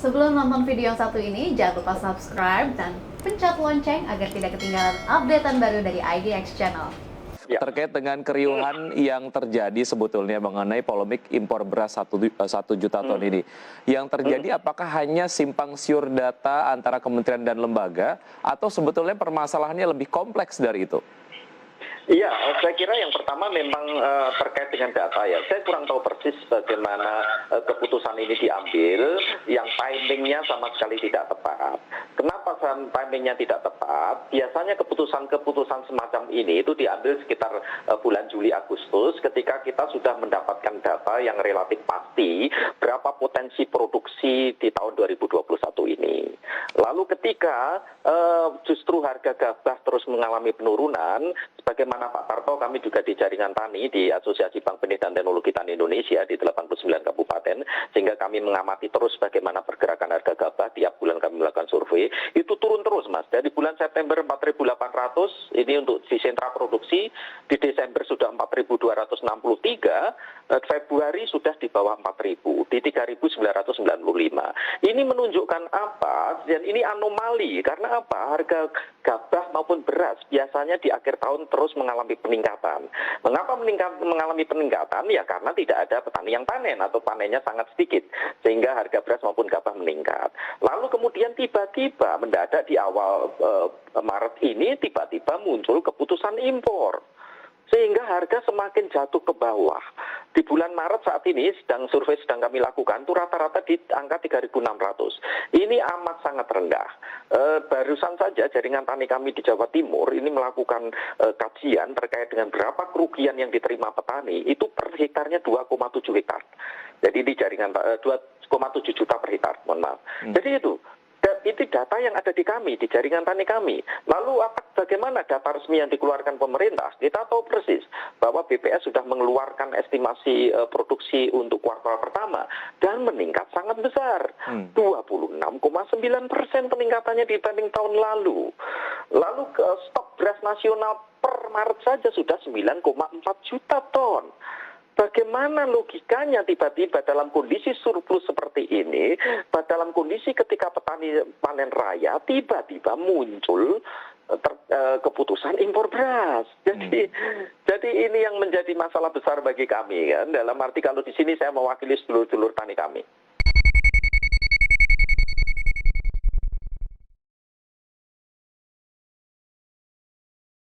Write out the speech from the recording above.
Sebelum nonton video yang satu ini, jangan lupa subscribe dan pencet lonceng agar tidak ketinggalan updatean baru dari IDX Channel. Terkait dengan keriuhan yang terjadi sebetulnya mengenai polemik impor beras 1 juta ton ini. Yang terjadi apakah hanya simpang siur data antara kementerian dan lembaga atau sebetulnya permasalahannya lebih kompleks dari itu? Iya, saya kira yang pertama memang terkait dengan data ya. Saya kurang tahu persis bagaimana keputusan ini diambil, yang timingnya sama sekali tidak tepat. Kenapa timingnya tidak tepat? Biasanya keputusan-keputusan semacam ini itu diambil sekitar bulan Juli Agustus ketika kita sudah mendapatkan data yang relatif pasti berapa potensi produksi di tahun 2021 ini. Lalu ketika justru harga gabah terus mengalami penurunan, sebagaimana Pak Tarto, kami juga di jaringan tani di Asosiasi Bank Benih dan Teknologi Tani Indonesia di 89 kabupaten, sehingga kami mengamati terus bagaimana pergerakan harga gabah. Tiap bulan kami melakukan survei, itu turun terus Mas. Dari bulan September 4.800, ini untuk di sentra produksi, di Desember sudah 4.263, Februari sudah di bawah 4.000, di 3.995. Ini menunjukkan apa? Dan ini anomali, karena apa? Harga gabah maupun beras biasanya di akhir tahun terus mengalami peningkatan. Mengapa mengalami peningkatan? Ya karena tidak ada petani yang panen atau panennya sangat sedikit, sehingga harga beras maupun gabah meningkat. Lalu kemudian tiba-tiba mendadak di awal Maret ini tiba-tiba muncul keputusan impor, sehingga harga semakin jatuh ke bawah. Di bulan Maret saat ini survei sedang kami lakukan, itu rata-rata di angka 3.600. Ini amat sangat rendah. Barusan saja jaringan tani kami di Jawa Timur ini melakukan kajian terkait dengan berapa kerugian yang diterima petani, itu per hektarnya 2,7 hektar. Jadi di jaringan 2,7 juta per hektar, mohon maaf. Jadi itu data yang ada di kami, di jaringan tani kami. Lalu bagaimana data resmi yang dikeluarkan pemerintah? Kita tahu persis bahwa BPS sudah mengeluarkan estimasi produksi untuk kuartal pertama dan meningkat sangat besar. 26,9% peningkatannya dibanding tahun lalu. Lalu stok beras nasional per Maret saja sudah 9,4 juta ton. Bagaimana logikanya tiba-tiba dalam kondisi surplus seperti ini, dalam kondisi ketika petani panen raya, tiba-tiba muncul keputusan impor beras. Jadi ini yang menjadi masalah besar bagi kami kan. Dalam arti kalau di sini saya mewakili sedulur-sedulur tani kami.